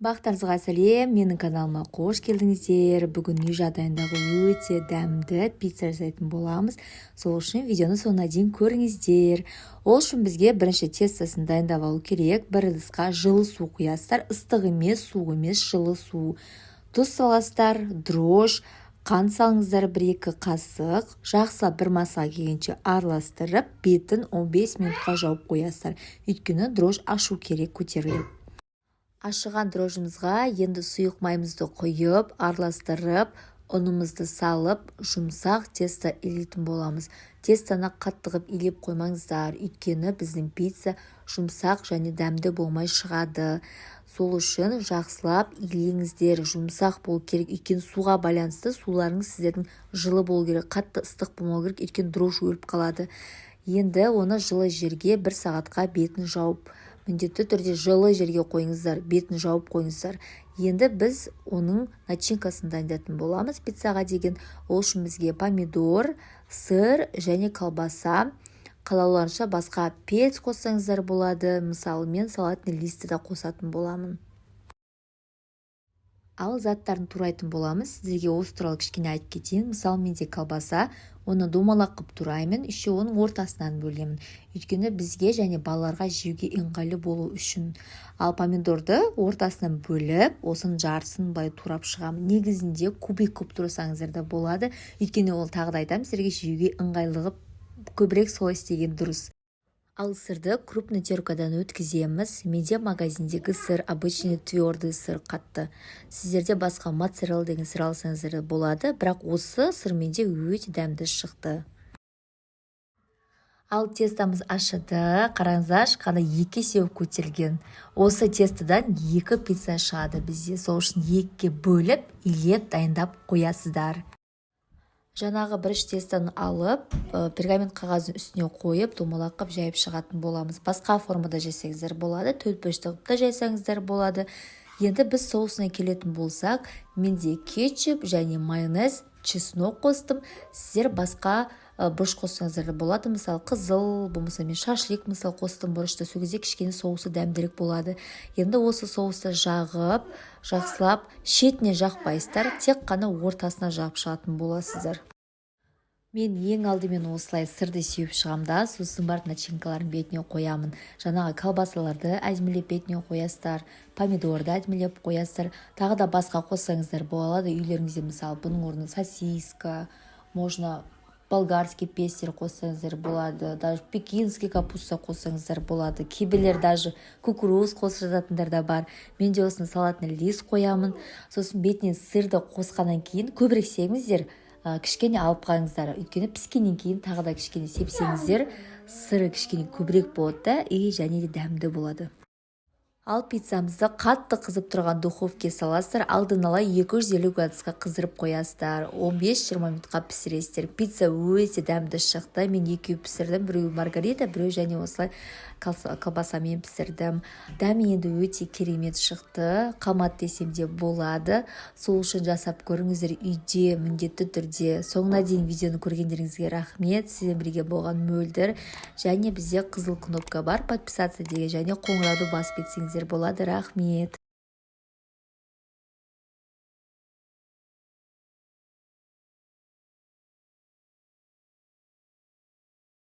Бақтарыңызға сәлем, менің каналыма қош келдіңіздер. Бүгін үй жағдайындағы өте дәмді пицца жасайтын боламыз. Сол үшін видеоны соңына дейін көріңіздер. Ол үшін бізге бірінші тестасын дайындап алу керек. Бір ыдысқа жылы су құясыздар, ыстық емес, суық емес, жылы су. Тұз саласыздар, дрожж, қант салыңыздар 1-2 қасық. Жақсылап бір масаға келгенше араластырып, бетін 15 минутқа жауып қоясыздар. Өйткені дрожж ашу керек, көтеріліп. Ашыған дрожжымызға енді сұйық майымызды құйып, араластырып, ұнымызды салып, жұмсақ тесто илейтін боламыз. Тестаны қатты қылып илеп қоймаңыздар, өйткені біздің пицца жұмсақ және дәмді болмай шығады. Сол үшін жақсылап илеңіздер, жұмсақ болу керек, өйткені суға байланысты суларыңыз сіздердің жылы болу керек, қатты ыстық болмау керек, өйткені дрожж өліп қалады. Енді оны жылы жерге 1 сағатқа бетін жауып, міндетті түрде жылы жерге қойыңыздар, бетін жауып қойыңыздар. Енді біз оның начинкасын дайындайтын боламыз пиццаға деген. Ол үшін бізге помидор, сыр және колбаса. Қалауларынша басқа перец қоссаңыздар болады. Мысалы, мен салатный листі де қосатын боламын. Ал заттарын турайтын боламыз. Сіздерге осы туралы кішкене айтып кетейін. Мысалы, менде колбаса, оны домалақ қып тураймын, еще оның ортасынан бөлемін. Өйткені бізге және балаларға жеуге ыңғайлы болу үшін. Ал помидорды ортасынан бөліп, осының жарысын былай турап шығамын. Негізінде кубик қып турсаңыздар да болады. Өйткені ол тағы да айтамын, сіздерге жеуге ыңғайлығы көбірек солай істеген дұрыс. Ал сырды крупный теркадан өткіземіз. Менде магазиндегі сыр, обычный твердый сыр қатты. Сіздерде басқа моцарелла деген сыр алсаңыздар болады, бірақ осы сыр менде өте дәмді шықты. Ал тестамыз ашыды. Қараңыздар, қана 2 есе көтерілген. Осы тестодан 2 пицца шығады бізде. Сол үшін 2-ге бөліп, илеп дайындап қоясыздар. Жаңағы бірінші тестаны алып, пергамент қағаздың үстіне қойып, домалақ қып жайып шығатын боламыз. Басқа формада жайсаңыздар болады, төртбұрышты қып та жайсаңыздар болады. Енді біз соусына келетін болсақ, менде кетчуп және майонез, чеснок қостым. Сіздер басқа бұрыш қоссаңыздар болады. Мысалы, қызыл, болмаса мен шашлик мысалы қостым бұрышты. Сол кезде кішкене соусы дәмдірек болады. Енді осы соусты жағып, жақсылап шетіне жақпайсыздар, тек қана ортасына жағып шығатын боласыздар. Мен ең алдымен осылай сырды сеуіп шығамда, сосын барып начинкаларын бетіне қоямын. Жаңағы колбасаларды әдемілеп бетіне қоясыздар, помидорды әдемілеп қоясыздар. Тағы да басқа қоссаңыздар болады. Үйлеріңізде мысалы бұның орнына сосиска, можно болгарский пестер қоссаңыздар болады, даже пекинский капуста қоссаңыздар болады. Кейбіреулер даже кукуруз қосып жататындар да бар. Мен де осыны салатный лист қоямын. Сосын бетіне сырды қосқаннан кейін көбірек сеңіздер, кішкене алып қалыңыздар. Өйткені піскеннен кейін тағы да кішкене сепсеңіздер, сыры кішкене көбірек болады и және де дәмді болады. Ал пиццамызды қатты қызып тұрған духовке саласыздар, алдын ала 250 градусқа қыздырып қоясыздар. 15-20 минутқа пісіресіздер. Пицца өте дәмді шықты. Мен 2 пісірдім, біреу маргарита, біреу және осылай колбасамен пісірдім. Дәмі енді өте керемет шықты. Қамат десем де болады. Сол үшін жасап көріңіздер үйде, міндетті түрде. Соңына дейін видеоны көргендеріңізге рахмет. Сізден бірге болған мөлдір. Және бізде қызыл кнопка бар, подписаться деген, және қоңырауды басып кетсеңіздер болады. Рахмет.